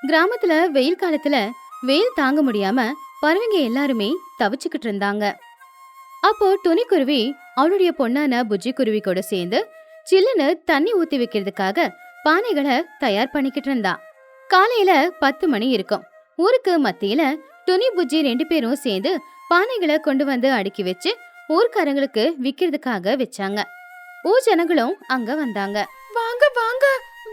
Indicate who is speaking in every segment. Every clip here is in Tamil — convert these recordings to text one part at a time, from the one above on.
Speaker 1: கிராமத்துல வெயில் காலத்துல வெயில் தாங்க முடியாம பறவைங்க எல்லாருமே தவிச்சுக்கிட்டு இருந்தாங்க. அப்போ துணிக்குருவி அவளுடைய பொண்ணான புஜ்ஜி குருவி கூட சேர்ந்து சில்லுன்னு தண்ணி ஊத்தி வைக்கிறதுக்காக பானைகளை தயார் பண்ணிக்கிட்டு இருந்தா. காலையில 10 மணி இருக்கும். ஊருக்கு மத்தியில துணி புஜ்ஜி 2 பேரும் சேர்ந்து பானைகளை கொண்டு வந்து அடுக்கி வச்சு ஊர்க்காரங்களுக்கு விக்கிறதுக்காக வச்சாங்க. ஊர் ஜனங்களும் அங்க வந்தாங்க.
Speaker 2: வாங்க வாங்க,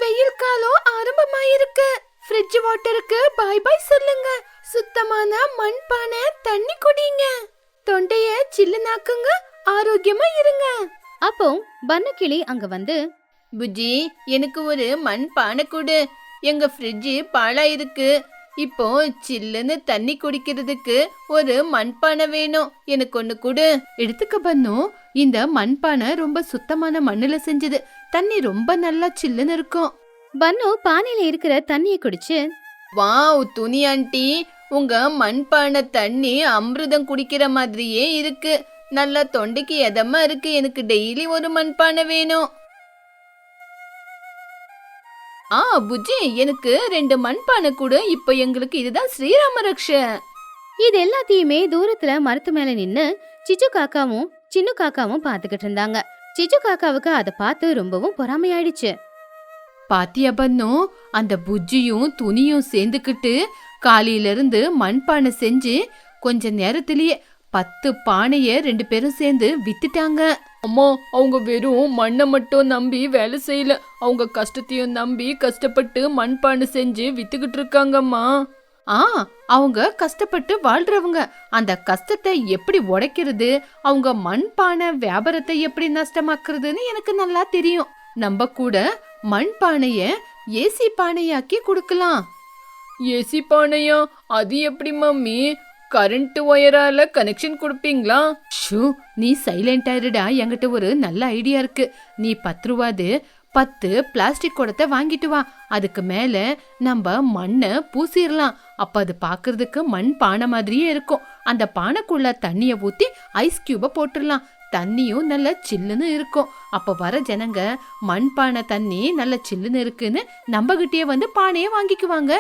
Speaker 2: வெயில் காலம் ஆரம்பமாயிருக்கு. ஃப்ரிட்ஜ் வாட்டருக்கு பாய் பாய் சொல்லுங்க. சுத்தமான மண் பானை தண்ணி குடிங்க. தொண்டைய சில்லுனாக்குங்க, ஆரோக்கியமா இருங்க.
Speaker 1: அப்போ பன்னுக்கிளி அங்க வந்து,
Speaker 2: புஜ்ஜி, எனக்கு ஒரு மண் பானை கொடு. எங்க ஃப்ரிட்ஜ் பாழா இருக்கு. இப்போ சில்லுன்னு தண்ணி குடிக்கிறதுக்கு ஒரு மண்பானை வேணும். எனக்கு ஒண்ணு கொடு. எடுத்துக்க பன்னு. இந்த மண்பானை ரொம்ப சுத்தமான மண்ணுல செஞ்சது. தண்ணி ரொம்ப நல்லா சில்லுன்னு இருக்கும்.
Speaker 1: பன்னு பானையில இருக்கிற தண்ணிய குடிச்சு,
Speaker 2: வாவ் துணி ஆண்டி, உங்க மண்பானை தண்ணி அமிர்தம் குடிக்கிற மாதிரியே இருக்கு. நல்லா தொண்டைக்கு எதமா இருக்கு. எனக்கு டெய்லி ஒரு மண்பானை வேணும். புஜ்ஜி, எனக்கு 2 மண்பானை கொடு. இப்ப எங்களுக்கு இதுதான் ஸ்ரீராம ரக்ஷ.
Speaker 1: இது எல்லாத்தையுமே தூரத்துல மரத்து மேல நின்னு சிச்சு காக்காவும் சின்ன காக்காவும் பாத்துக்கிட்டு இருந்தாங்க. சிச்சு காக்காவுக்கு அதை பார்த்து ரொம்பவும் பொறாமையாயிடுச்சு.
Speaker 2: பாத்தியா பன்னு, அந்த புஜ்ஜியும் துணியும் சேர்ந்துக்கிட்டு காலையில இருந்து மண்பானை செஞ்சு கொஞ்ச நேரத்திலேயே 10 பானைய 2 பேரும் சேர்ந்து வித்துட்டாங்க. அம்மா, அவங்க வெறும் மண்ணை மட்டும் நம்பி வேலை செய்யல. அவங்க கஷ்டத்தையும் நம்பி கஷ்டப்பட்டு மண்பானை செஞ்சு வித்துக்கிட்டு இருக்காங்கம்மா. அவங்க கஷ்டப்பட்டு வாழ்றவங்க. அந்த கஷ்டத்தை எப்படி உடைக்கிறது, அவங்க மண்பானை வியாபாரத்தை எப்படி நஷ்டமாக்குறதுன்னு எனக்கு நல்லா தெரியும். நம்ம கூட மண்பானைய ஏசி பானையாக்கி கொடுக்கலாம். ஏசி பானையா? அது எப்படி மம்மி? கரண்ட் ஒயரால கனெக்ஷன் கொடுப்பீங்களா? ஷூ, நீ சைலண்டா இருடா. என்கிட்ட ஒரு நல்ல ஐடியா இருக்கு. நீ 10 ரூபாது 10 பிளாஸ்டிக் குடத்தை வாங்கிட்டு வா. அதுக்கு மேல நம்ம மண்ணை பூசிடலாம். அப்ப அது பாக்குறதுக்கு மண் பானை மாதிரியே இருக்கும். அந்த பானைக்குள்ள தண்ணிய ஊத்தி ஐஸ் கியூப போட்டுடலாம். தண்ணியும் நல்ல சில்லுன்னு இருக்கும். அப்ப வர ஜனங்க மண்பானை தண்ணி நல்ல சில்லுன்னு இருக்குன்னு நம்ம கிட்டே வந்து பானைய வாங்கிக்குவாங்க.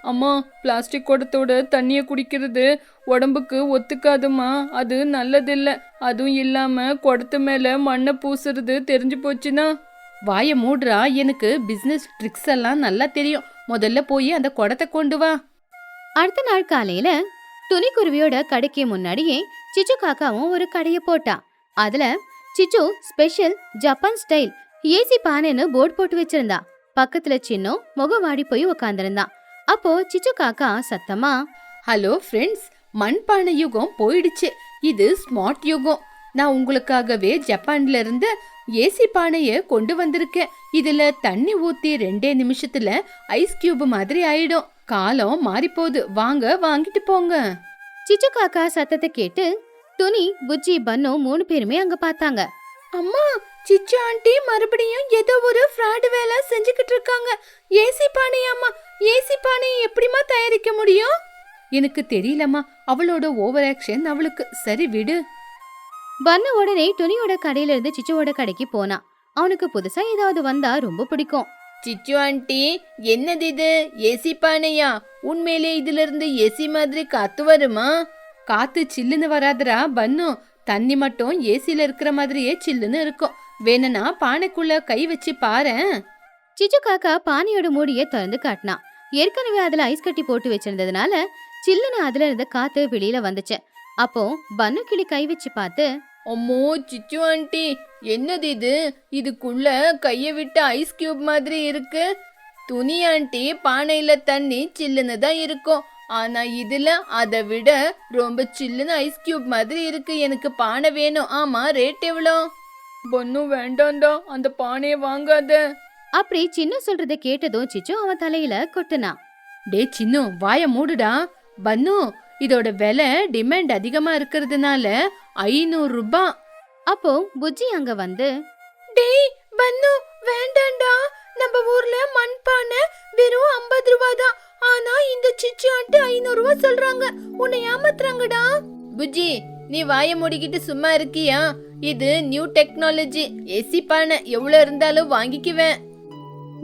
Speaker 2: அம்மா, பிளாஸ்டிக் குடத்தோட தண்ணிய குடிக்கிறது உடம்புக்கு ஒத்துக்காதுமா. அது நல்லதில்ல. அதுவும் இல்லாம குடத்து மேல மண்ணை பூசுறது தெரிஞ்சு போச்சுன்னா. வாய மூடுறா. எனக்கு பிசினஸ் ட்ரிக்ஸ் எல்லாம் நல்லா தெரியும். முதல்ல போய் அந்த குடத்தை கொண்டு வா.
Speaker 1: அடுத்த நாள் காலையில துணிக்குருவியோட கடைக்கு முன்னாடியே சிச்சு காக்காவும் ஒரு கடைய போட்டா. அதுல சிச்சு ஸ்பெஷல் ஜப்பான் ஸ்டைல் ஏசி பானைன்னு போர்டு போட்டு வச்சிருந்தா. பக்கத்துல சின்ன முகம் வாடி போய் உக்காந்துருந்தான். அப்போ சிச்சு காக்கா சத்தமா,
Speaker 2: ஹலோ ஃப்ரெண்ட்ஸ், மண்பானை யுகம் போயிடுச்சு. இது ஸ்மார்ட் யுகம். நான் உங்களுக்காகவே ஜப்பான்ல இருந்து ஏசி பானைய கொண்டு வந்திருக்கேன். இதுல தண்ணி ஊத்தி 2 நிமிஷத்துல ஐஸ் கியூப் மாதிரி ஆயிடும். காலம் மாறி போகுது. வாங்க, வாங்கிட்டு போங்க.
Speaker 1: சிச்சு காக்கா சத்தத்தை கேட்டு துணி புஜ்ஜி பன்னு 3 பேருமே அங்க பார்த்தாங்க.
Speaker 2: அம்மா, சிச்சு ஆண்டி மறுபடியும் ஏதோ ஒரு ஃப்ராட் வேலை செஞ்சுக்கிட்டு இருக்காங்க. ஏசி பானையாமா? ஏசி பானையை எப்படிமா தயாரிக்க முடியும்? எனக்கு தெரியலம்மா. அவளோட ஓவர் ஆக்ஷன் அவளுக்கு. சரி விடு.
Speaker 1: பன்னு உடனே துணியோட கடையில இருந்து சிச்சுவோட கடைக்கு போனா. அவனுக்கு புதுசா ஏதாவது வந்தா ரொம்ப பிடிக்கும்.
Speaker 2: சிச்சு ஆண்டி, என்னது இது? ஏசி பானையா? உண்மையிலே இதுல இருந்து ஏசி மாதிரி காத்து வருமா? காத்து சில்லுன்னு வராதுரா பன்னு. தண்ணி மட்டும் ஏசில இருக்கிற மாதிரியே சில்லுன்னு இருக்கும். வேணும்னா பானைக்குள்ள கை வச்சு பாரேன்.
Speaker 1: சிச்சு காக்கா பானையோட மூடிய திறந்து காட்டினா. ஏற்கனவே அதுல ஐஸ் கட்டி போட்டு வச்சிருந்ததுனால சில்லுன்னு அதுல இருந்த காத்து வெளியில வந்துச்சு. அப்போ பன்னு கிளி கை வச்சு பார்த்து,
Speaker 2: அம்மோ சிச்சு ஆண்டி, என்னது இது? இதுக்குள்ள கைய விட்டு ஐஸ் கியூப் மாதிரி இருக்கு. துணி ஆண்டி, பானையில தண்ணி சில்லுன்னு தான் இருக்கும். ஆனா இதுல அதை விட ரொம்ப சில்லுன்னு ஐஸ் கியூப் மாதிரி இருக்கு. எனக்கு பானை வேணும். ஆமா, ரேட் எவ்வளோ? பொண்ணு வேண்டாண்டா, அந்த பானையை வாங்காத.
Speaker 1: அப்படி சின்ன சொல்றத கேட்டதும் சிச்சு அவன் தலையில கொட்டுனா.
Speaker 2: டே சின்னு, வாய மூடுடா. பன்னு, இதோட விலை டிமாண்ட் அதிகமா இருக்கிறதுனால 500 ரூபாய்.
Speaker 1: அப்போ புஜ்ஜி அங்க வந்து,
Speaker 2: டேய் பன்னு, வேண்டாண்டா. நம்ம ஊர்ல மண்பானை வெறும் 50 ரூபாய் தான். ஆனா இந்த சிச்சு ஆண்டி 500 ரூபாய் சொல்றாங்க. உன்னை ஏமாத்துறாங்கடா. புஜ்ஜி, நீ வாய மூடிக்கிட்டு சும்மா இருக்கியா? இது நியூ டெக்னாலஜி. ஏசி பானை எவ்வளவு இருந்தாலும் வாங்கிக்குவேன்.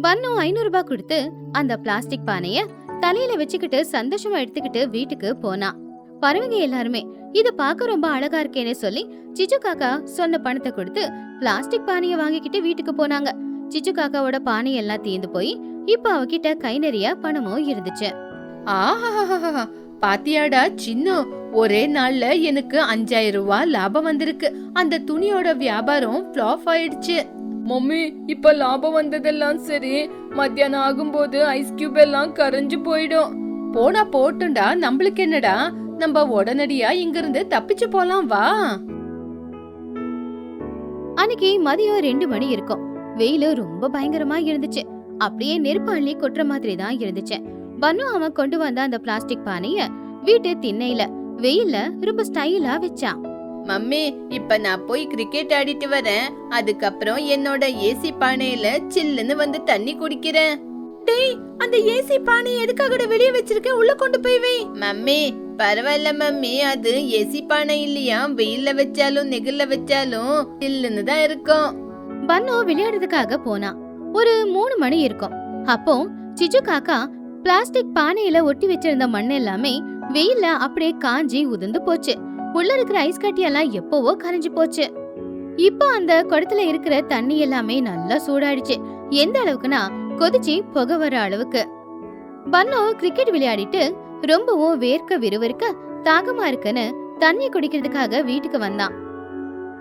Speaker 1: பன்னு 500 ரூபாய் கொடுத்து அந்த பிளாஸ்டிக் பானைய தலையில வச்சுக்கிட்டு சந்தோஷமா எடுத்துக்கிட்டு வீட்டுக்கு போனா. பறவைங்க எல்லாருமே இத பார்க்க ரொம்ப அழகா இருக்கேன்னு சொல்லி சிச்சு காக்கா சொன்ன பணத்தை கொடுத்து பிளாஸ்டிக் பானைய வாங்கிக்கிட்டு வீட்டுக்கு போனாங்க. சிச்சு காக்காவோட பானை எல்லாம் தீந்து போய் இப்ப அவகிட்ட கை நிறைய பணமும் இருந்துச்சு.
Speaker 2: ஆஹா, பாத்தியாடா சின்னு, ஒரே நாள்ல எனக்கு 5000 ரூபாய் லாபம் வந்திருக்கு. அந்த துணியோட வியாபாரம் ஃப்ளாப் ஆயிடுச்சு.
Speaker 3: மம்மி, இப்ப லாபம் வந்ததெல்லாம் சரி, மத்தியானம் ஆகும்போது ஐஸ் கியூப் எல்லாம் கரைஞ்சு போயிடும்.
Speaker 2: போனா போட்டுண்டா, நம்மளுக்கு என்னடா, நம்ம உடனடியா இங்க இருந்து தப்பிச்சு போலாம் வா.
Speaker 1: அன்னைக்கு மதியம் 2 மணி இருக்கும். வெயிலு ரொம்ப பயங்கரமா இருந்துச்சு. அப்படியே நெருப்பு அள்ளி கொட்டுற மாதிரி தான் இருந்துச்சு. பன்னு அவன் கொண்டு வந்த அந்த பிளாஸ்டிக் பானைய வீட்டு திண்ணையில வெயில்ல ரொம்ப ஸ்டைலா வச்சான்.
Speaker 2: மம்மி, இப்ப நான் போய் கிரிக்கெட் ஆடிட்டு வரேன். அதுக்கப்புறம் என்னோட ஏசி பானையில சில்லுன்னு வந்து தண்ணி குடிக்கிறேன். டேய், அந்த ஏசி பானை எதுக்காக வெளியே வச்சிருக்க? உள்ள கொண்டு போய் வை. மம்மி, பரவாயில்ல மம்மி, அது ஏசி பானை இல்லையா, வெயில்ல வச்சாலும் நெகிழ்ல வச்சாலும் சில்லுன்னு தான் இருக்கும்.
Speaker 1: பன்னு விளையாடுறதுக்காக போனா. ஒரு 3 மணி இருக்கும். அப்போ சிச்சு காக்கா பிளாஸ்டிக் பானையில ஒட்டி வச்சிருந்த மண் எல்லாமே வெயில்ல அப்படியே காஞ்சி உதிர்ந்து போச்சு. உள்ள இருக்கிற ஐஸ் கட்டி எல்லாம் எப்பவோ கரைஞ்சு போச்சு. இப்போ அந்த குடத்துல இருக்கிற தண்ணி எல்லாமே நல்லா சூடாயிடுச்சு. எந்த அளவுக்குன்னா கொதிச்சு புகை வர அளவுக்கு. பன்னு கிரிக்கெட் விளையாடிட்டு ரொம்பவும் வேர்க்க விறுவிறுக்க தாகமா இருக்குன்னு தண்ணி குடிக்கிறதுக்காக வீட்டுக்கு வந்தான்.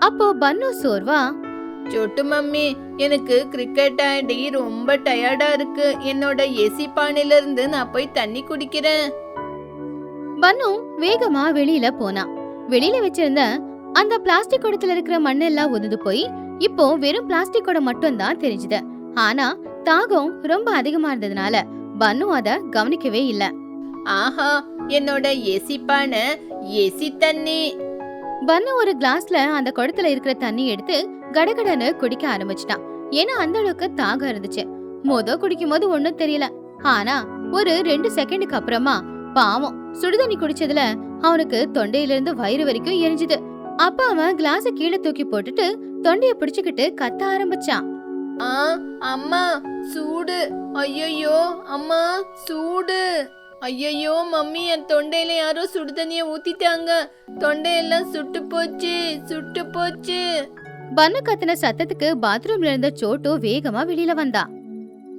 Speaker 1: அப்போ பன்னு சோர்வா,
Speaker 2: சொட்டு மம்மி, எனக்கு கிரிக்கெட் ஆடி ரொம்ப டயர்டா இருக்கு. என்னோட ஏசி பானையில இருந்து நான் போய் தண்ணி குடிக்கிறேன்.
Speaker 1: பன்னு வேகமா வெளியில போனா. வெளியில வச்சிருந்த அந்த பிளாஸ்டிக் குடத்துல இருக்கிற மண்ணெல்லாம் உதிர்ந்து போய் இப்போ வெறும் பிளாஸ்டிக் குடம் மட்டும் தான் தெரிஞ்சுது. ஆனா தாகம் ரொம்ப அதிகமா இருந்ததுனால பன்னு அத கவனிக்கவே இல்ல.
Speaker 2: ஆஹா, என்னோட ஏசி பானை ஏசி தண்ணி.
Speaker 1: பன்னு ஒரு கிளாஸ்ல அந்த குடத்துல இருக்கிற தண்ணி எடுத்து கடகடன்னு குடிக்க ஆரம்பிச்சிட்டான். ஏன்னா அந்த அளவுக்கு தாகம் இருந்துச்சு. குடிக்கும் போது ஒண்ணும் தெரியல. ஆனா ஒரு 2 செகண்டுக்கு அப்புறமா பாவம் சுடுதண்ணி குடிச்சதுல அவனுக்கு தொண்டையில இருந்து வயிறு வரைக்கும் எரிஞ்சுது. அப்ப அவன் கிளாஸ கீழே தூக்கி போட்டுட்டு தொண்டைய பிடிச்சுக்கிட்டு கத்த ஆரம்பிச்சான்.
Speaker 2: அம்மா சூடு, ஐயோ அம்மா சூடு, ஐயோ மம்மி, என் தொண்டையில யாரோ சுடுதண்ணிய ஊத்திட்டாங்க. தொண்டையெல்லாம் சுட்டு போச்சு.
Speaker 1: பன்னு கத்தின சத்தத்துக்கு பாத்ரூம்ல இருந்த சோட்டு வேகமா வெளியில வந்தா.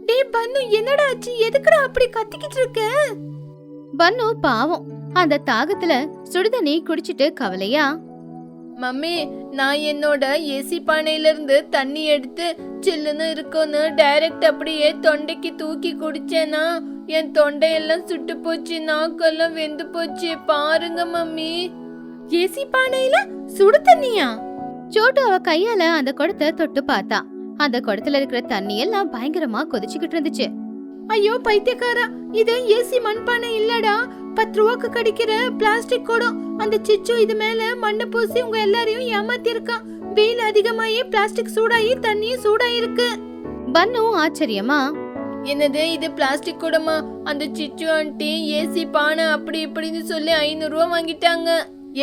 Speaker 2: டேய் பன்னு, என்னடா ஆச்சு? எதுக்குடா அப்படி கத்திக்கிட்டு இருக்க?
Speaker 1: பன்னு பாவம் அந்த தாகத்துல சுடுதண்ணி குடிச்சிட்டு கவலையா,
Speaker 2: மம்மி, நான் என்னோட ஏசி பானையில இருந்து தண்ணி எடுத்து சில்லுன்னு இருக்குன்னு டைரக்ட் அப்படியே தொண்டைக்கு தூக்கி குடிச்சேனா என் தொண்டையெல்லாம் சுட்டு போச்சு, நாக்கெல்லாம் வெந்து போச்சு. பாருங்க மம்மி. ஏசி பானையில சுடு தண்ணியா?
Speaker 1: சோட்டு அவ கையால அந்த குடத்தை தொட்டு பார்த்தா. அந்த குடத்துல இருக்கிற தண்ணி எல்லாம் பயங்கரமா கொதிச்சுக்கிட்டு இருந்துச்சு.
Speaker 2: ஐயோ பைத்தியக்காரா, இது ஏசி மண்பானை இல்லடா, 10 ரூபாய்க்கு கிடைக்கிற பிளாஸ்டிக் குடம். அந்த சிச்சு இது மேல மண்ணை பூசி உங்க எல்லாரையும் ஏமாத்தி இருக்கான். வெயில் அதிகமாயி பிளாஸ்டிக் சூடாயி தண்ணியும் சூடாயிருக்கு.
Speaker 1: பன்னு ஆச்சரியமா,
Speaker 2: என்னது இது பிளாஸ்டிக் குடமா? அந்த சிச்சு ஆண்டி ஏசி பானை அப்படி இப்படின்னு சொல்லி 500 ரூபாய் வாங்கிட்டாங்க.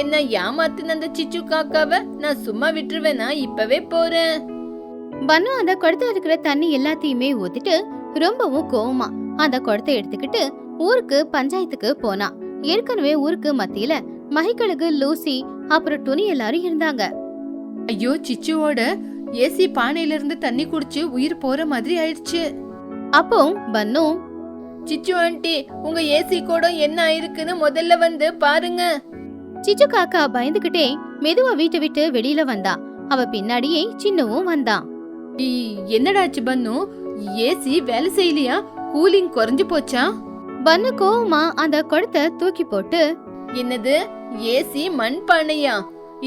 Speaker 2: என்ன ஏமாத்தின அந்த சிச்சு காக்காவ நான் சும்மா விட்டுருவேனா? இப்பவே போறேன்.
Speaker 1: பன்னு அந்த குடத்துல இருக்கிற தண்ணி எல்லாத்தையுமே ஊத்திட்டு ரொம்பவும் கோவமா அந்த குடத்தை எடுத்துக்கிட்டு ஊருக்கு பஞ்சாயத்துக்கு போனா. ஏற்கனவே ஊருக்கு மத்தியில மகிக்கழுகு, லூசி, அப்புறம் துணி எல்லாரும் இருந்தாங்க.
Speaker 2: ஐயோ, சிச்சுவோட ஏசி பானையில இருந்து தண்ணி குடிச்சு உயிர் போற மாதிரி ஆயிடுச்சு.
Speaker 1: அப்போ பன்னு,
Speaker 2: சிச்சு ஆண்டி, உங்க ஏசி குடம் என்ன ஆயிருக்குன்னு முதல்ல வந்து பாருங்க.
Speaker 1: சிச்சு காக்கா பயந்துகிட்டே மெதுவா வீட்டை விட்டு வெளியில வந்தா. அவ பின்னாடியே சின்னவும் வந்தான்.
Speaker 2: என்னடாச்சு பன்னு, ஏசி வேலை செய்யலையா? கூலிங் குறைஞ்சு போச்சா?
Speaker 1: பன்னு கோவமா அந்த குடத்தை தூக்கி போட்டு,
Speaker 2: என்னது ஏசி மண் பானையா?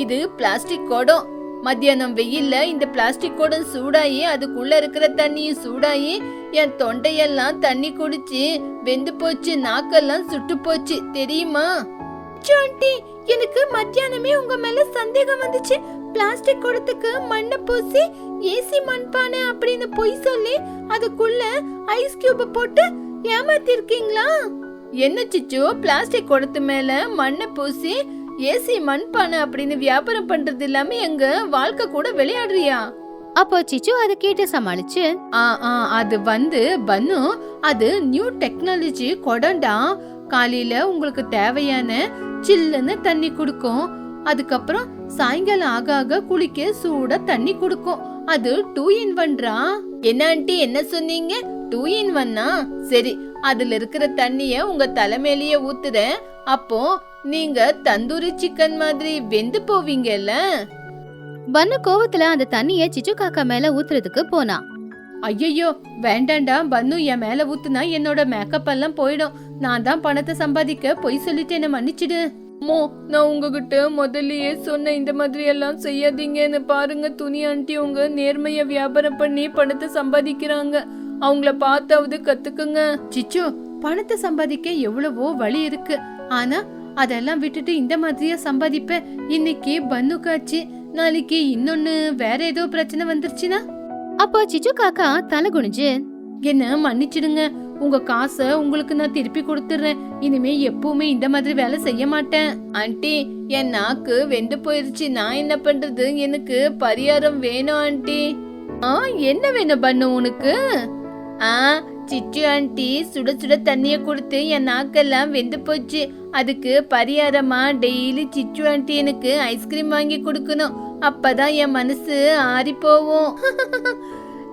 Speaker 2: இது பிளாஸ்டிக் குடம். மத்தியானம் வெயில்ல இந்த பிளாஸ்டிக் குடம் சூடாயி அதுக்குள்ள இருக்கிற தண்ணியும் சூடாயி என் தொண்டையெல்லாம் தண்ணி குடிச்சு வெந்து போச்சு, நாக்கெல்லாம் சுட்டு போச்சு தெரியுமா? ஆண்டி, எனக்கு மத்தியானமே உங்க மேல சந்தேகம் வந்துச்சு. பிளாஸ்டிக் குடத்துக்கு மண்ணை பூசி ஏசி மண்பானை அப்படின்னு பொய் சொல்லி அதுக்குள்ள ஐஸ் கியூப் போட்டு ஏமாத்தி இருக்கீங்களா? என்ன சிச்சு, பிளாஸ்டிக் குடத்து மேல மண்ணை பூசி ஏசி மண்பானை அப்படின்னு வியாபாரம் பண்றது இல்லாம எங்க வாழ்க்கை கூட விளையாடுறியா?
Speaker 1: அப்போ சிச்சு அதை கேட்டு சமாளிச்சு,
Speaker 2: அது பன்னு, அது நியூ டெக்னாலஜி கொடண்டா. காலையில உங்களுக்கு தேவையான சில்லுன்னு தண்ணி குடுக்கும். அதுக்கப்புறம் சாயங்காலம் ஆக ஆக குளிக்க சூட தண்ணி குடுக்கும். அது 2 in 1ரா. என்ன ஆண்டி என்ன சொன்னீங்க? 2 in 1ஆ? சரி, அதுல இருக்கிற தண்ணிய உங்க தலைமையிலேயே ஊத்துறேன். அப்போ நீங்க தந்தூரி சிக்கன் மாதிரி வெந்து போவீங்கல்ல.
Speaker 1: பன்னு கோவத்துல அந்த தண்ணிய சிச்சு காக்கா மேல ஊத்துறதுக்கு போனா.
Speaker 2: ஐயோ வேண்டாண்டா பன்னு, என் மேல ஊத்துனா என்னோட மேக்கப் எல்லாம் போயிடும். நான் தான் பணத்தை சம்பாதிக்க பொய் சொல்லிட்டு என்ன மன்னிச்சிடு.
Speaker 3: மோ, நான் உங்ககிட்ட முதல்லயே சொன்ன இந்த மாதிரி எல்லாம் செய்யாதீங்கன்னு. பாருங்க, துணி ஆண்டி உங்க நேர்மைய வியாபாரம் பண்ணி பணத்தை சம்பாதிக்கிறாங்க. அவங்கள பார்த்தாவது கத்துக்குங்க.
Speaker 2: சிச்சு, பணத்தை சம்பாதிக்க எவ்வளவோ வழி இருக்கு. ஆனா அதெல்லாம் விட்டுட்டு இந்த மாதிரியா சம்பாதிப்ப? இன்னைக்கு பன்னு காட்சி, நாளைக்கு இன்னொன்னு வேற ஏதோ பிரச்சனை வந்துருச்சுன்னா?
Speaker 1: அப்போ சிச்சு காக்கா தலை குனிஞ்சு,
Speaker 2: என்ன மன்னிச்சிடுங்க, உங்க காசை உங்களுக்கு நான் திருப்பி கொடுத்துறேன். இனிமே எப்பவுமே இந்த மாதிரி வேலை செய்ய மாட்டேன். ஆண்டி, என் நாக்கு வெந்து போயிருச்சு. நான் என்ன பண்றது? எனக்கு பரிகாரம் வேணும் ஆண்டி. என்ன வேணும் பண்ணு உனக்கு? சிச்சு ஆண்டி சுட சுட தண்ணிய கொடுத்து என் நாக்கெல்லாம் வெந்து போச்சு. அதுக்கு பரிகாரமா டெய்லி சிச்சு ஆண்டி எனக்கு ஐஸ்கிரீம் வாங்கி கொடுக்கணும். அப்பதான் என் மனசு ஆறி போவும்.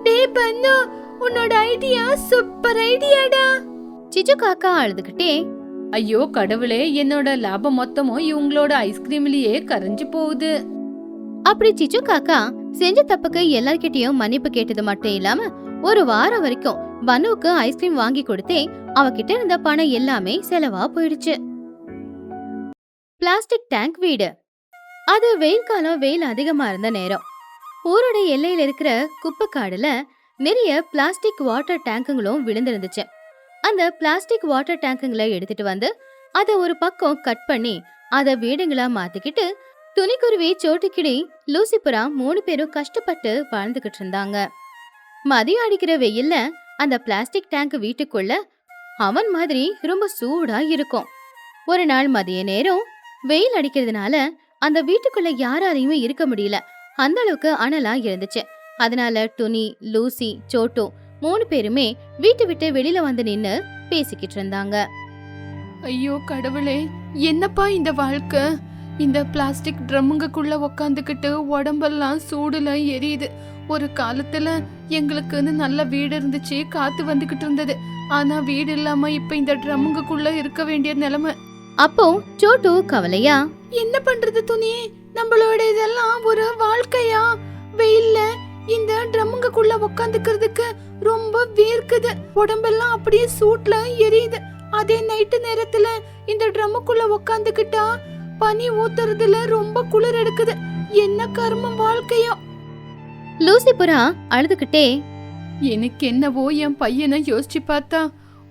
Speaker 2: டேய் பண்ணு, உன்னோட ஐடியா சூப்பர் ஐடியாடா.
Speaker 1: சிச்சு காக்கா அழுதுகிட்டே,
Speaker 2: ஐயோ கடவுளே, என்னோட லாபம் மொத்தமும் இவங்களோட ஐஸ்கிரீம்லயே கரைஞ்சு போகுது.
Speaker 1: அப்படி சிச்சு காக்கா செஞ்ச தப்புக்கு எல்லார்கிட்டயும் மன்னிப்பு கேட்டது மட்டும் இல்லாம ஒரு வாரம் வரைக்கும் பன்னுவுக்கு ஐஸ்கிரீம் வாங்கி கொடுத்தே அவகிட்ட இருந்த பணம் எல்லாமே செலவா போயிடுச்சு. பிளாஸ்டிக் டேங்க் வீடு. அது வெயில் காலம், வெயில் அதிகமா இருந்த நேரம். ஊரோட எல்லையில இருக்கிற குப்பைக்காடுல நிறைய பிளாஸ்டிக் வாட்டர் டேங்குங்களும் விழுந்திருந்துச்சு. அந்த பிளாஸ்டிக் வாட்டர் டேங்குங்களை எடுத்துட்டு வந்து அதை ஒரு பக்கம் கட் பண்ணி அதை வீடுங்களா மாத்திக்கிட்டு துணிக்குருவி, சோட்டுக்கிளி, லூசிபுரா 3 பேரும் கஷ்டப்பட்டு வாழ்ந்துகிட்டு இருந்தாங்க. மதியம் அடிக்கிற வெயில்ல அந்த பிளாஸ்டிக் டேங்க் வீட்டுக்குள்ள அவன் மாதிரி ரொம்ப சூடா இருக்கும். ஒரு நாள் மதிய நேரம் வெயில் அடிக்கிறதுனால அந்த வீட்டுக்குள்ள யாராலையுமே இருக்க முடியல. அந்த அளவுக்கு அனலா இருந்துச்சு. அதனால துணி, லூசி, சோட்டு 3 பேருமே வீட்டை விட்டு வெளியில வந்து நின்னு பேசிக்கிட்டு இருந்தாங்க.
Speaker 2: ஐயோ கடவுளே, என்னப்பா இந்த வாழ்க்கை? இந்த பிளாஸ்டிக் ட்ரம்முக்குள்ள உக்காந்துக்கிட்டு உடம்பெல்லாம் சூடுல எரியுது. ஒரு காலத்துல எங்களுக்குன்னு நல்ல வீடு இருந்துச்சு, காத்து வந்துகிட்டு இருந்தது. ஆனா வீடு இல்லாம இப்ப இந்த ட்ரம்முக்குள்ள இருக்க வேண்டிய நிலைமை.
Speaker 1: அப்போ சோட்டு கவலையா,
Speaker 2: என்ன பண்றது துணி? நம்மளோட இதெல்லாம் ஒரு வாழ்க்கையா? வெயில்ல இந்த ட்ரம்முக்குள்ள உக்காந்துக்கிறதுக்கு ரொம்ப வேர்க்குது. உடம்பெல்லாம் அப்படியே சூட்ல எரியுது. அதே நைட்டு நேரத்துல இந்த ட்ரம்முக்குள்ள உக்காந்துக்கிட்டா பனி ஊத்துறதுல ரொம்ப குளிர் எடுக்குது. என்ன கர்மம் வாழ்க்கையோ.
Speaker 1: லூசிபுரா அழுதுகிட்டே,
Speaker 2: எனக்கு என்னவோ என் பையனை யோசிச்சு பார்த்தா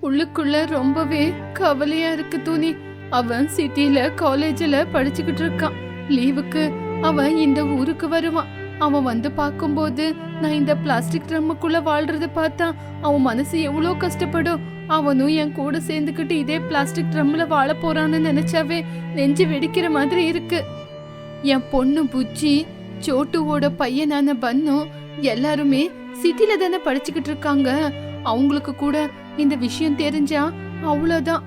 Speaker 2: உள்ளுக்குள்ள ரொம்பவே கவலையா இருக்கு துணி. அவன் சிட்டில காலேஜ்ல படிச்சுக்கிட்டு இருக்கான். லீவுக்கு அவன் இந்த ஊருக்கு வருவான். அவன் வந்து பார்க்கும்போது நான் இந்த பிளாஸ்டிக் ட்ரம்முக்குள்ள வாழ்றத பார்த்தா அவன் மனசு எவ்வளோ கஷ்டப்படும். அவனும் என் கூட சேர்ந்துக்கிட்டு இதே பிளாஸ்டிக் ட்ரம்ல வாழ போறான்னு நினைச்சாவே நெஞ்சு வெடிக்கிற மாதிரி இருக்கு. என் பொண்ணு புச்சி, சோட்டுவோட பையனான பன்னு எல்லாருமே சிட்டில தானே படிச்சுக்கிட்டு இருக்காங்க. அவங்களுக்கு கூட இந்த விஷயம் தெரிஞ்சா அவ்வளவுதான்.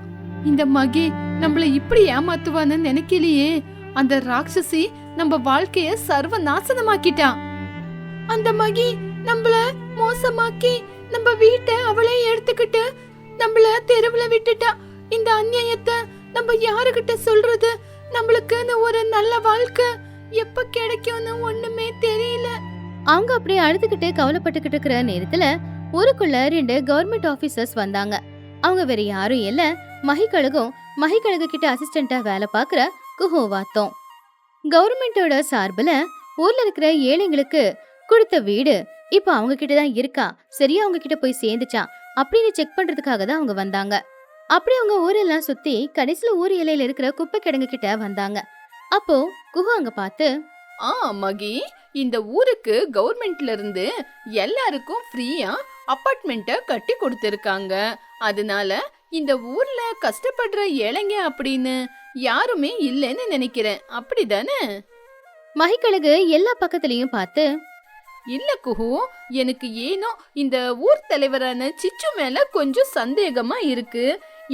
Speaker 2: இந்த மகி நம்மள இப்படி ஏமாத்துவான்னு நினைக்கலையே. அந்த ராட்சசி நம்ம வாழ்க்கைய சர்வ நாசனமாக்கிட்டான். அந்த மகி நம்மள மோசமாக்கி நம்ம வீட்டை அவளே எடுத்துக்கிட்டு நம்மள தெருவுல விட்டுட்டா. இந்த அநியாயத்தை நம்ம யாருகிட்ட சொல்றது? நம்மளுக்கு ஒரு நல்ல வாழ்க்கை எப்ப கிடைக்கும்னு ஒண்ணுமே தெரியல.
Speaker 1: அவங்க அப்படியே அழுதுகிட்டு கவலைப்பட்டுக்கிட்டு இருக்கிற நேரத்துல ஊருக்குள்ள 2 கவர்மெண்ட் ஆபீசர்ஸ் வந்தாங்க. அவங்க வேற யாரும் இல்ல, மகிக்கழகு கிட்ட அசிஸ்டண்டா வேலை பாக்குற குஹோவாத்தோம். கவர்மெண்டோட சார்புல ஊர்ல இருக்கிற ஏழைங்களுக்கு கொடுத்த வீடு இப்ப அவங்க கிட்டதான் இருக்கா, சரியா அவங்க கிட்ட போய் சேர்ந்துச்சா அப்படின்னு செக் பண்றதுக்காக தான் அவங்க வந்தாங்க. அப்படி அவங்க ஊரெல்லாம் சுத்தி கடைசியில ஊர் எல்லையில இருக்கிற குப்பை கிடங்கு கிட்ட வந்தாங்க. அப்போ குஹு அங்க பார்த்து,
Speaker 2: மகி, இந்த ஊருக்கு கவர்மெண்ட்ல இருந்து எல்லாருக்கும் ஃப்ரீயா அபார்ட்மெண்ட்டை கட்டி கொடுத்திருக்காங்க. அதனால இந்த ஊர்ல கஷ்டப்படுற ஏழைங்க அப்படின்னு யாருமே இல்லைன்னு நினைக்கிறேன். அப்படிதானே?
Speaker 1: மகிக்கழகு எல்லா பக்கத்துலயும் பார்த்து,
Speaker 3: இல்ல குஹு, எனக்கு ஏனோ இந்த ஊர் தலைவரான சிச்சு மேல கொஞ்சம் சந்தேகமா இருக்கு.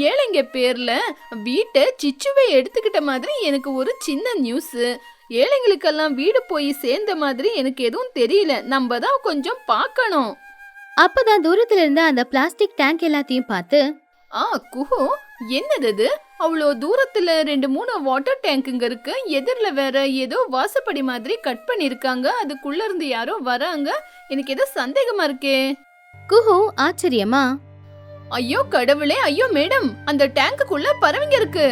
Speaker 3: ஏழைங்க பேர்ல வீட்டை சிச்சுவை எடுத்துக்கிட்ட மாதிரி எனக்கு ஒரு சின்ன நியூஸ். ஏழைங்களுக்கெல்லாம் வீடு போய் சேர்ந்த மாதிரி எனக்கு எதுவும் தெரியல. நம்ம தான் கொஞ்சம் பார்க்கணும்.
Speaker 1: அப்பதான் தூரத்துல இருந்த அந்த பிளாஸ்டிக் டேங்க் எல்லாத்தையும் பார்த்து,
Speaker 3: குஹு, என்னது இது? அவ்வளோ தூரத்துல 2-3 வாட்டர் டேங்குங்க இருக்கு. எதிரில் வேற ஏதோ வாசப்படி மாதிரி கட் பண்ணிருக்காங்க. அதுக்குள்ள இருந்து யாரோ வராங்க. எனக்கு ஏதோ சந்தேகமா இருக்கே.
Speaker 1: குஹு ஆச்சரியமா,
Speaker 3: ஐயோ கடவுளே, ஐயோ மேடம், அந்த டேங்குக்குள்ள பறவைங்க இருக்கு.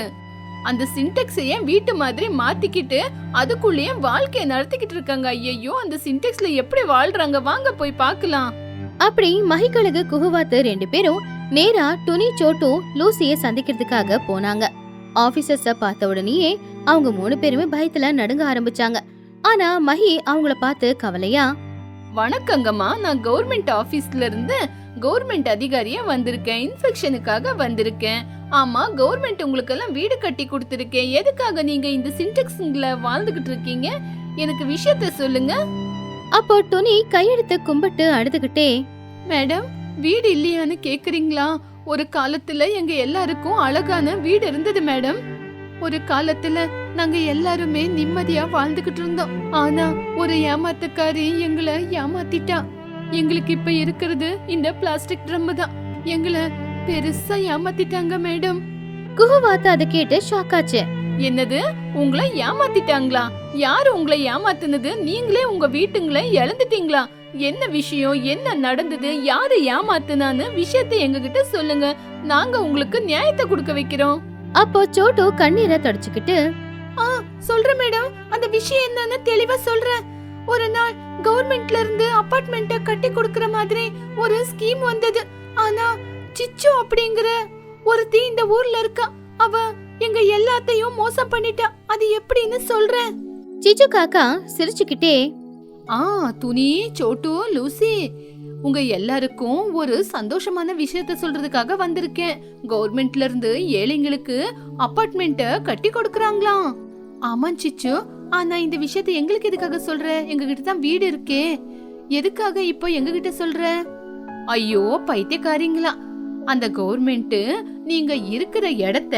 Speaker 3: அந்த சின்டெக்ஸ் ஏன் வீட்டு மாதிரி மாத்திக்கிட்டு அதுக்குள்ளேயே வாழ்க்கைய நடத்திக்கிட்டு இருக்காங்க. ஐயோ, அந்த சின்டெக்ஸ்ல எப்படி வாழ்றாங்க? வாங்க போய் பார்க்கலாம்.
Speaker 1: அப்படி மஹிகழுகு குஹுவாத்து 2 பேரும் நேரா டுனி, சோட்டு, லூசிய சந்திக்கிறதுக்காக போனாங்க. ஆபீசர்ஸ பார்த்த உடனேயே அவங்க 3 பேருமே பயத்துல நடுங்க ஆரம்பிச்சாங்க. ஆனா மஹி அவங்கள பார்த்து கவலையா,
Speaker 3: வணக்கங்கம்மா, நான் கவர்மெண்ட் ஆபீஸ்ல இருந்து கவர்மெண்ட் அதிகாரியா வந்திருக்கேன். இன்ஸ்பெக்ஷனுக்காக வந்திருக்கேன். ஆமா, கவர்மெண்ட் உங்களுக்கு எல்லாம் வீடு கட்டி கொடுத்திருக்கேன். எதுக்காக நீங்க இந்த சின்டெக்ஸ்ல வாழ்ந்துகிட்டு இருக்கீங்க? எனக்கு விஷயத்த சொல்லுங்க.
Speaker 1: அப்போ டுனி கையெடுத்து கும்பிட்டு அழுதுகிட்டே,
Speaker 3: மேடம், வீடு இல்லையான்னு கேக்குறீங்களா? ஒரு காலத்துல எங்க எல்லாருக்கும் அழகான வீடு இருந்தது மேடம். ஒரு காலத்துல நாங்க எல்லாருமே நிம்மதியா வாழ்ந்துகிட்டு இருந்தோம். ஆனா ஒரு ஏமாத்துக்காரி எங்களை ஏமாத்திட்டா. எங்களுக்கு இப்ப இருக்கிறது இந்த பிளாஸ்டிக் ட்ரம் தான். எங்களை பெருசா ஏமாத்திட்டாங்க மேடம்.
Speaker 1: குஹுவாத்து அதை கேட்டு ஷாக் ஆச்சு.
Speaker 3: என்னது, உங்களை ஏமாத்திட்டாங்களா? யாரு உங்களை ஏமாத்துனது? நீங்களே உங்க வீட்டுங்களை இழந்துட்டீங்களா? என்ன விஷயம்? என்ன நடந்தது? யாரு ஏமாத்துனான்னு விஷயத்தை எங்ககிட்ட சொல்லுங்க. நாங்க உங்களுக்கு நியாயத்தை கொடுக்க வைக்கிறோம்.
Speaker 1: அப்போ சோட்டு கண்ணீரை தொடச்சுக்கிட்டு,
Speaker 3: சொல்றேன் மேடம், அந்த விஷயம் என்னன்னு தெளிவா சொல்றேன். ஒரு நாள் கவர்மெண்ட்ல இருந்து அபார்ட்மெண்ட்ட கட்டி கொடுக்கற மாதிரி ஒரு ஸ்கீம் வந்தது. ஆனா சிச்சு அப்படிங்கிற ஒருத்தி இந்த ஊர்ல இருக்கா. அவ எங்க எல்லாத்தையும் மோசம் பண்ணிட்டா. அது எப்படின்னு சொல்றேன்.
Speaker 1: சிச்சு காக்கா சிரிச்சுக்கிட்டே,
Speaker 3: துனி, சோட்டு, லூசி, உங்க எல்லாருக்கும் ஒரு சந்தோஷமான விஷயத்த சொல்றதுக்காக வந்திருக்கேன். கவர்மெண்ட்ல இருந்து ஏழைங்களுக்கு அபார்ட்மெண்ட்ட கட்டி கொடுக்கறாங்களாம். ஆமா சிச்சு, ஆனா இந்த விஷயத்தை எங்களுக்கு எதுக்காக சொல்ற? எங்க கிட்ட தான் வீடு இருக்கே, எதுக்காக இப்போ எங்க கிட்ட சொல்ற? ஐயோ பைத்தியக்காரங்களா, அந்த கவர்மெண்ட் நீங்க இருக்கிற இடத்த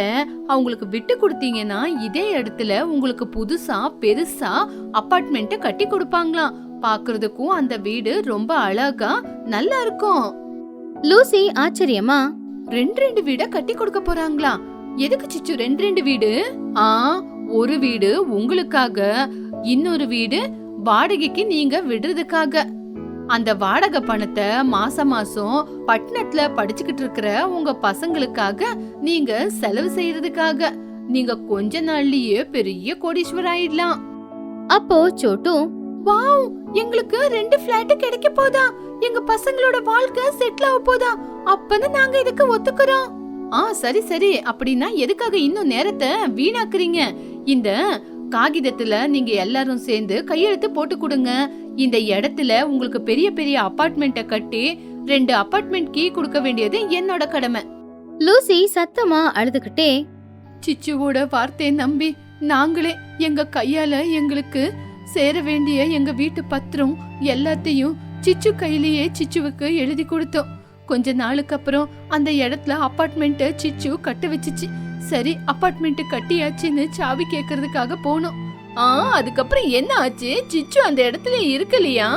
Speaker 3: அவங்களுக்கு விட்டு கொடுத்தீங்கன்னா இதே இடத்துல உங்களுக்கு புதுசா பெருசா அபார்ட்மெண்ட்ட கட்டி கொடுப்பாங்களாம். பாக்குறதுக்கும் அந்த வீடு ரொம்ப அழகா நல்லா இருக்கும்.
Speaker 1: லூசி ஆச்சரியமா,
Speaker 3: 2 வீட கட்டி கொடுக்க போறாங்களா? எதுக்கு சிச்சு 2 வீடு? ஒரு வீடு உங்களுக்காக, இன்னொரு வீடு வாடகைக்கு நீங்க விடுறதுக்காக. அந்த வாடகை பணத்தை மாசம் மாசம் பட்டணத்துல படிச்சுக்கிட்டு இருக்கிற உங்க பசங்களுக்காக நீங்க செலவு செய்யறதுக்காக. நீங்க கொஞ்ச நாள்லயே பெரிய கோடீஸ்வரர் ஆயிடலாம்.
Speaker 1: அப்போ சோட்டு,
Speaker 3: வாவ், எங்களுக்கு 2 பிளாட் கிடைக்க போதா? எங்க பசங்களோட வாழ்க்கை செட்டில் ஆக போதா? அப்பன்னு நாங்க இதுக்கு ஒத்துக்கிறோம். சரி சரி, அப்படின்னா எதுக்காக இன்னும் நேரத்தை வீணாக்குறீங்க? இந்த காகிதத்துல நீங்க எல்லாரும் சேர்ந்து கையெழுத்து போட்டு கொடுங்க. இந்த இடத்துல உங்களுக்கு பெரிய பெரிய அபார்ட்மெண்ட்ட கட்டி 2 அபார்ட்மெண்ட் கீ கொடுக்க வேண்டியது என்னோட கடமை.
Speaker 1: லூசி சத்தமா அழுதுகிட்டே,
Speaker 3: சிச்சுவோட வார்த்தையை நம்பி நாங்களே எங்க கையால எங்களுக்கு சேர வேண்டிய எங்க வீட்டு பத்திரம் எல்லாத்தையும் சிச்சு கையிலேயே சிச்சுவுக்கு எழுதி கொடுத்தோம். கொஞ்ச நாளுக்கு அப்புறம் அந்த இடத்துல அபார்ட்மெண்ட்ட சிச்சு கட்ட வச்சுச்சு. சரி, அபார்ட்மெண்ட் கட்டியாச்சுன்னு சாவி கேக்குறதுக்காக போனோம். அதுக்கப்புறம் என்ன ஆச்சு? சிச்சு அந்த இடத்துல இருக்கலையா?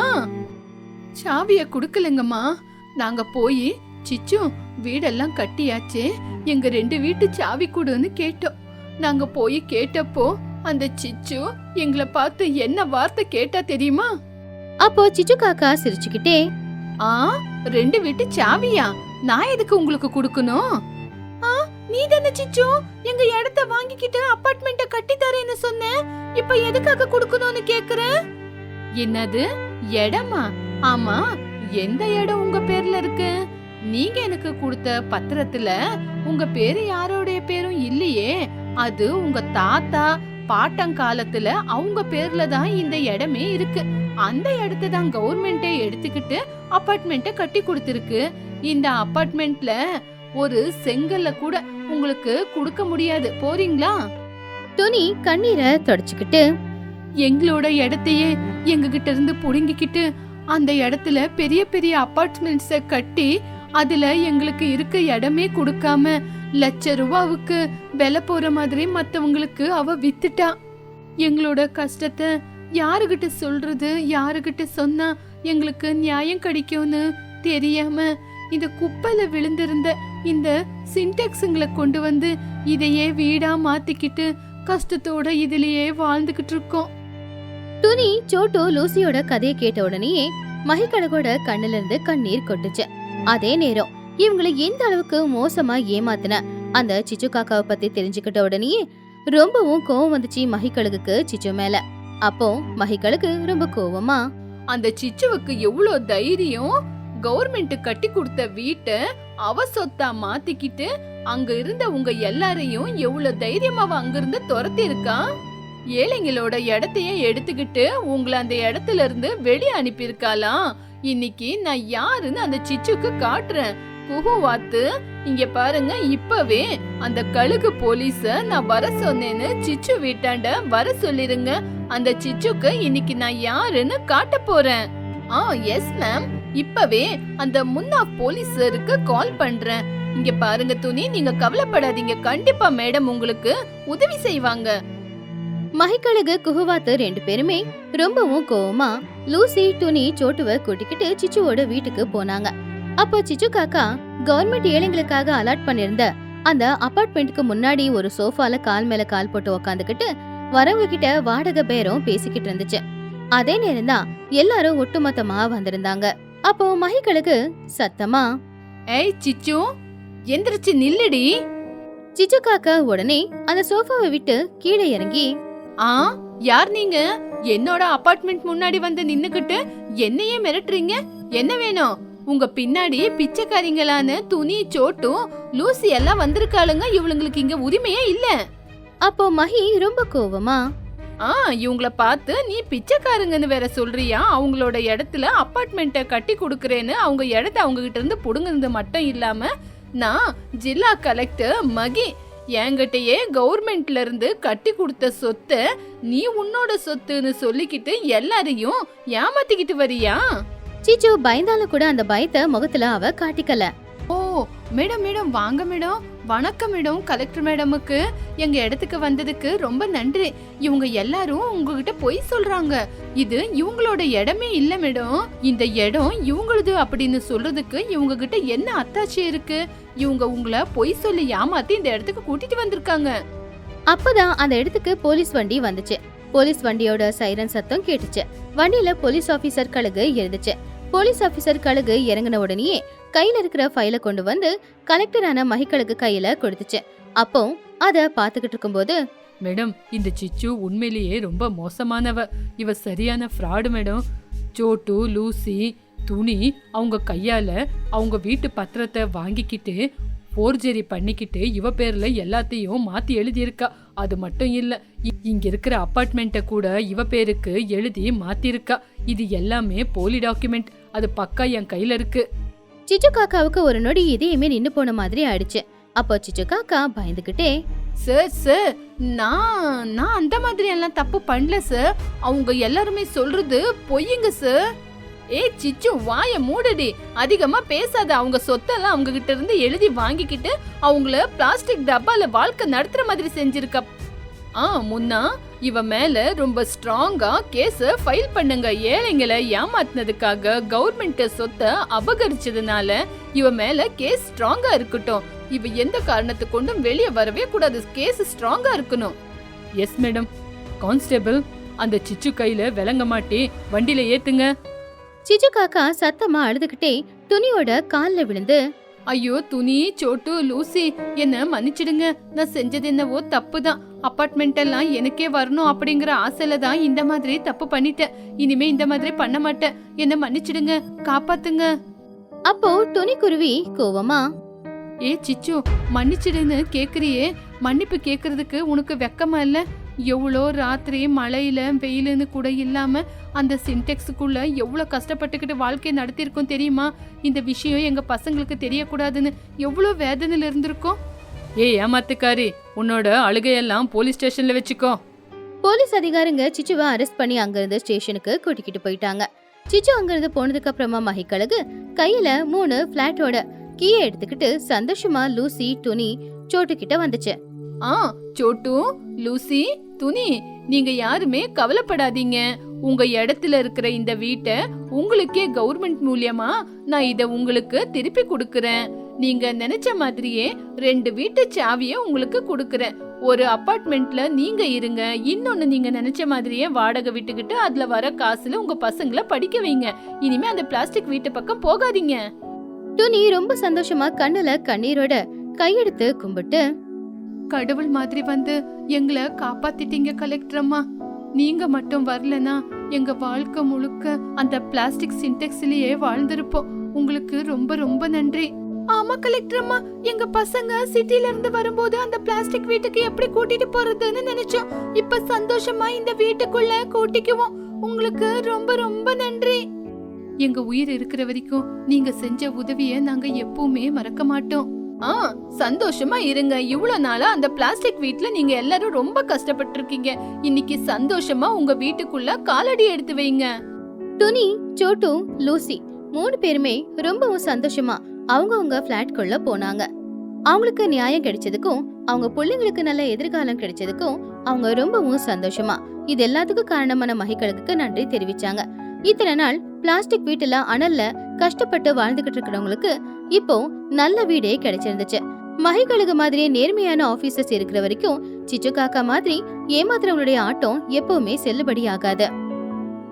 Speaker 3: சாவிய குடுக்கலங்கம்மா. நாங்க போய் சிச்சு வீடெல்லாம் கட்டியாச்சு, எங்க 2 வீட்டு சாவி கொடுன்னு கேட்டோம். நாங்க போய் கேட்டப்போ அந்த சிச்சு எங்களை பார்த்து என்ன வார்த்தை கேட்டா தெரியுமா?
Speaker 1: அப்போ சிச்சு காக்கா சிரிச்சுக்கிட்டே,
Speaker 3: 2 வீட்டு சாவியா? நான் எதுக்கு உங்களுக்கு கொடுக்கணும்? நீ தானே சிச்சு எங்க இடத்த வாங்கிக்கிட்டு அபார்ட்மெண்ட்ட கட்டி தரேன்னு சொன்ன. இப்ப எதுக்காக கொடுக்கணும்னு கேக்குற? என்னது இடமா? ஆமா, எந்த இடம் உங்க பேர்ல இருக்கு? நீங்க எனக்கு கொடுத்த பத்திரத்துல உங்க பேரு யாரோடைய பேரும் இல்லையே. அது உங்க தாத்தா பாட்டங்காலத்துல அவங்க பேர்ல தான் இந்த இடமே இருக்கு. அந்த இடத்தை தான் கவர்மெண்டே எடுத்துக்கிட்டு அபார்ட்மெண்ட்ட கட்டி கொடுத்திருக்கு. இந்த அபார்ட்மெண்ட்ல ஒரு செங்கல்ல கூட உங்களுக்கு கொடுக்க முடியாது. போறீங்களா?
Speaker 1: துனி கண்ணீரை தொடச்சுக்கிட்டு,
Speaker 3: எங்களோட இடத்தையே எங்க கிட்ட இருந்து புடுங்கிக்கிட்டு அந்த இடத்துல பெரிய பெரிய அபார்ட்மெண்ட்ஸ கட்டி அதுல எங்களுக்கு இருக்க இடமே கொடுக்காம ₹1,00,000 விலை போற மாதிரி மத்தவங்களுக்கு அவ வித்துட்டா. எங்களோட கஷ்டத்தை யாருகிட்ட சொல்றது, யாருகிட்ட சொன்னா எங்களுக்கு நியாயம் கிடைக்கும்னு தெரியாம இந்த குப்பையில விழுந்திருந்த இந்த சின்டெக்ஸுங்களை கொண்டு வந்து இதையே வீடா மாத்திக்கிட்டு கஷ்டத்தோட இதுலயே வாழ்ந்துகிட்டு இருக்கோம்.
Speaker 1: துணி சோட்டு லூசியோட கதையை கேட்ட உடனேயே மகிக்கழகோட கண்ணுல இருந்து கண்ணீர் கொட்டுச்சு. அதே நேரம் இவங்களை எந்த அளவுக்கு மோசமா ஏமாத்தின அந்த சிச்சு காக்காவை பத்தி தெரிஞ்சுக்கிட்ட உடனேயே ரொம்பவும் கோவம் வந்துச்சு மகிக்கழகுக்கு சிச்சு மேல. அப்போ மகிக்கழகு ரொம்ப கோவமா,
Speaker 3: அந்த சிச்சுவுக்கு எவ்வளவு தைரியம், கவர்மெண்ட் கட்டி கொடுத்த வீட்டை அவ சொத்தா மாத்திக்கிட்டு அங்க இருந்த உங்க எல்லாரையும் எவ்வளவு தைரியமா அவ அங்கிருந்து துரத்தி இருக்கா. ஏழைங்களோட இடத்தையே எடுத்துக்கிட்டு உங்களை அந்த இடத்துல இருந்து வெளியே அனுப்பியிருக்காளாம். இன்னைக்கு நான் யாருன்னு அந்த சிச்சுக்கு காட்டுறேன். குஹுவாத்து, இங்க பாருங்க, இப்பவே அந்த கழுகு போலீஸ நான் வர சொன்னேன்னு சிச்சு வீட்டாண்ட வர சொல்லிருங்க. அந்த சிச்சுக்கு இன்னைக்கு நான் யாருன்னு காட்ட போறேன். எஸ் மேம், இப்பவே அந்த முன்னா போலீஸருக்கு கால் பண்றேன். இங்க பாருங்க துணி, நீங்க கவலைப்படாதீங்க, கண்டிப்பா மேடம் உங்களுக்கு உதவி செய்வாங்க.
Speaker 1: மகிக்கழகு குஹுவாத்து 2 பேருமே ரொம்பவும் கோவமா லூசி துணி சோட்டுவ கூட்டிக்கிட்டு சிச்சுவோட வீட்டுக்கு போனாங்க. அப்போ சிச்சு காக்கா கவர்மெண்ட் ஏழைங்களுக்காக அலாட் பண்ணிருந்த அந்த அபார்ட்மெண்ட்டுக்கு முன்னாடி ஒரு சோஃபால கால் மேல கால் போட்டு உக்காந்துக்கிட்டு வரவங்க கிட்ட வாடகை பேரம் பேசிக்கிட்டு இருந்துச்சு. அதே நேரம் தான் எல்லாரும் ஒட்டுமொத்தமா வந்திருந்தாங்க. அப்போ மகிக்கழகு சத்தமா,
Speaker 3: ஏய் சிச்சு, எந்திரிச்சு நில்லுடி.
Speaker 1: சிச்சு காக்கா உடனே அந்த சோஃபாவை விட்டு கீழே இறங்கி,
Speaker 3: யார் நீங்க? என்னோட அபார்ட்மெண்ட் முன்னாடி வந்து நின்னுக்கிட்டு என்னையே மிரட்டுறீங்க? என்ன வேணும்? உங்க பின்னாடி பிச்சைக்காரிங்களான துணி சோட்டும் லூசி எல்லாம் வந்திருக்காளுங்க. இவளுங்களுக்கு இங்க உரிமையே இல்ல.
Speaker 1: அப்போ மகி ரொம்ப கோவமா,
Speaker 3: இவங்கள பார்த்து நீ பிச்சைக்காரங்கன்னு வேற சொல்றியா? அவங்களோட இடத்துல அபார்ட்மெண்ட்டை கட்டி கொடுக்கறேன்னு அவங்க இடத்த அவங்க கிட்ட இருந்து புடுங்குறது மட்டும் இல்லாம நான் ஜில்லா கலெக்டர் மகி, என்கிட்டயே கவர்மெண்ட்ல இருந்து கட்டி கொடுத்த சொத்தை நீ உன்னோட சொத்துன்னு சொல்லிக்கிட்டு எல்லாரையும் ஏமாத்திக்கிட்டு வரியா?
Speaker 1: சிச்சு பயந்தாலும் கூட அந்த பயத்தை முகத்துல அவ காட்டிக்கல.
Speaker 3: ஓ மேடம், மேடம் வாங்க மேடம். வணக்கம் மேடம். கலெக்டர் மேடமுக்கு எங்க இடத்துக்கு வந்ததுக்கு ரொம்ப நன்றி. இவங்க எல்லாரும் உங்ககிட்ட பொய் சொல்றாங்க. இது இவங்களோட இடமே இல்ல மேடம். இந்த இடம் இவங்களது அப்படின்னு சொல்றதுக்கு இவங்க கிட்ட என்ன அத்தாட்சி இருக்கு? இவங்க உங்களை பொய் சொல்லி ஏமாத்தி இந்த இடத்துக்கு கூட்டிட்டு வந்திருக்காங்க.
Speaker 1: அப்பதான் அந்த இடத்துக்கு போலீஸ் வண்டி வந்துச்சு. போலீஸ் வண்டியோட சைரன் சத்தம் கேட்டுச்சு. வண்டியில போலீஸ் ஆபீசர் கழுகு இருந்துச்சு. போலீஸ் ஆபீசர் கழுகு இறங்கின உடனே கையில இருக்கிற ஃபைல கொண்டு வந்து கலெக்டரான மகிக்கழுகு கையில கொடுத்துச்சு. அப்போ அத பாத்துக்கிட்டு இருக்கும்போது,
Speaker 2: மேடம், இந்த சிச்சு உண்மையிலேயே ரொம்ப மோசமானவ. இவ சரியான ஃப்ராடு மேடம். சோட்டு, லூசி, துணி அவங்க கையால அவங்க வீட்டு பத்திரத்தை வாங்கிக்கிட்டு போர்ஜரி பண்ணிக்கிட்டு இவ பேர்ல எல்லாத்தையும் மாத்தி எழுதியிருக்கா. அது மட்டும் இல்ல, இங்க இருக்கிற அபார்ட்மெண்ட்டை கூட இவ பேருக்கு எழுதி மாத்திருக்கா. இது எல்லாமே போலி டாக்குமெண்ட். அது பக்கா என் கையில இருக்கு.
Speaker 1: சிச்சு காக்காவுக்கு ஒரு நொடி இதயமே நின்னு போன மாதிரி ஆயிடுச்சு. அப்போ சிச்சு காக்கா பயந்துகிட்டே,
Speaker 3: சார், நான் அந்த மாதிரி எல்லாம் தப்பு பண்ணல சார். அவங்க எல்லாருமே சொல்றது பொய்யுங்க சார். ஏய் சிச்சு, வாய மூடுடி, அதிகமா பேசாத. அவங்க சொத்தெல்லாம் அவங்க கிட்ட இருந்து எழுதி வாங்கிக்கிட்டு அவங்கள பிளாஸ்டிக் டப்பால வாழ்க்கை நடத்துற மாதிரி செஞ்சிருக்க. முன்னா இவ மேல ரொம்ப ஸ்ட்ராங்கா கேஸ ஃபைல் பண்ணுங்க. ஏழைங்களை ஏமாத்தினதுக்காக கவர்மெண்ட் சொத்தை அபகரிச்சதுனால இவ மேல கேஸ் ஸ்ட்ராங்கா இருக்கட்டும். இவ எந்த காரணத்தை கொண்டும் வெளியே வரவே கூடாது. கேஸ் ஸ்ட்ராங்கா இருக்கணும்.
Speaker 2: Yes madam. கான்ஸ்டபிள், அந்த சிச்சு கையில விளங்க மாட்டி வண்டியில ஏத்துங்க.
Speaker 1: சிச்சு காக்கா சத்தமா அழுதுகிட்டே துணியோட கால்ல விழுந்து,
Speaker 3: ஐயோ துணி, சோட்டு, லூசி, என்ன மன்னிச்சிடுங்க. நான் செஞ்சது என்னவோ தப்புதான். அபார்ட்மெண்ட் எல்லாம் எனக்கே வரணும் அப்படிங்கிற ஆசையில தான் இந்த மாதிரி தப்பு பண்ணிட்டேன். இனிமே இந்த மாதிரி பண்ண மாட்டேன். என்ன மன்னிச்சிடுங்க, காப்பாத்துங்க.
Speaker 1: அப்போ துணி குருவி கோவமா,
Speaker 3: ஏ சிச்சு, மன்னிச்சிடுன்னு கேக்குறியே, மன்னிப்பு கேக்குறதுக்கு உனக்கு வெக்கமா இல்ல? எவ்வளோ ராத்திரி மழையில வெயிலுன்னு கூட இல்லாம அந்த சின்டெக்ஸுக்குள்ள எவ்வளவு கஷ்டப்பட்டுக்கிட்டு வாழ்க்கையை நடத்திருக்கோம் தெரியுமா? இந்த விஷயம் எங்க பசங்களுக்கு தெரியக்கூடாதுன்னு எவ்வளோ வேதனையில இருந்திருக்கோம்.
Speaker 2: ஏய் ஏமாத்துக்காரி, உன்னோட அழுகையெல்லாம் போலீஸ் ஸ்டேஷன்ல வச்சுக்கோ.
Speaker 1: போலீஸ் அதிகாரிங்க சிச்சுவை அரெஸ்ட் பண்ணி அங்கிருந்து ஸ்டேஷனுக்கு கூட்டிக்கிட்டு போயிட்டாங்க. சிச்சு அங்கிருந்து போனதுக்கு அப்புறமா மகிக்கழகு கையில 3 பிளாட்டோட கீயை எடுத்துக்கிட்டு சந்தோஷமா லூசி துணி சோட்டு கிட்ட வந்துச்சு.
Speaker 3: சோட்டு, லூசி, துணி, நீங்க யாருமே கவலைப்படாதீங்க. உங்க இடத்துல இருக்கிற இந்த வீட்டை உங்களுக்கே கவர்மெண்ட் மூலியமா நான் இத உங்களுக்கு திருப்பி கொடுக்கறேன். நீங்க நினைச்ச மாதிரியே 2 வீட்டு சாவிய உங்களுக்கு கொடுக்கறேன். ஒரு அபார்ட்மெண்ட்ல நீங்க இருங்க, இன்னொன்னு நீங்க நினைச்ச மாதிரியே வாடகை விட்டுக்கிட்டு அதுல வர காசுல உங்க பசங்களை படிக்க வைங்க. இனிமே அந்த பிளாஸ்டிக் வீட்டு பக்கம் போகாதீங்க.
Speaker 1: துணி ரொம்ப சந்தோஷமா கண்ணுல கண்ணீரோட கையெடுத்து கும்பிட்டு,
Speaker 2: கடவுள் மாதிரி வந்து எங்களை காப்பாத்திட்டீங்க கலெக்டர் அம்மா. நீங்க மட்டும் வரலனா எங்க வாழ்க்கை முழுக்க அந்த பிளாஸ்டிக் சின்டெக்ஸ்லயே வாழ்ந்திருப்போம். உங்களுக்கு ரொம்ப ரொம்ப நன்றி.
Speaker 3: ஆமா கலெக்டர் அம்மா, எங்க பசங்க சிட்டில இருந்து வரும்போது அந்த பிளாஸ்டிக் வீட்டுக்கு எப்படி கூட்டிட்டு போறதுன்னு நினைச்சோம். இப்ப சந்தோஷமா இந்த வீட்டுக்குள்ள கூட்டிக்குவோம். உங்களுக்கு ரொம்ப ரொம்ப நன்றி.
Speaker 2: எங்க உயிர் இருக்கிற வரைக்கும் நீங்க செஞ்ச உதவிய நாங்க எப்பவுமே மறக்க மாட்டோம்.
Speaker 3: சந்தோஷமா இருங்க. இவ்வளவு நாளா அந்த பிளாஸ்டிக் வீட்ல நீங்க எல்லாரும் ரொம்ப கஷ்டப்பட்டு இருக்கீங்க. இன்னைக்கு சந்தோஷமா உங்க வீட்டுக்குள்ள காலடி எடுத்து வைங்க.
Speaker 1: துணி, சோட்டு, லூசி 3 பேருமே ரொம்பவும் சந்தோஷமா அவங்கவங்க பிளாட்குள்ள போனாங்க. அவங்களுக்கு நியாயம் கிடைச்சதுக்கும் அவங்க பிள்ளைங்களுக்கு நல்ல எதிர்காலம் கிடைச்சதுக்கும் அவங்க ரொம்பவும் சந்தோஷமா இது எல்லாத்துக்கும் காரணமான மகிக்கழகுக்கு நன்றி தெரிவிச்சாங்க. இத்தனை நாள் பிளாஸ்டிக் வீட்டுல அனல்ல கஷ்டப்பட்டு வாழ்ந்துகிட்டு இருக்கிறவங்களுக்கு இப்போ நல்ல வீடே கிடைச்சிருந்துச்சு. மகிக்கழகு மாதிரியே நேர்மையான ஆபீசர்ஸ் இருக்கிற வரைக்கும் சிச்சு காக்கா மாதிரி ஏமாத்துறவங்களுடைய ஆட்டம் எப்பவுமே செல்லுபடி ஆகாது.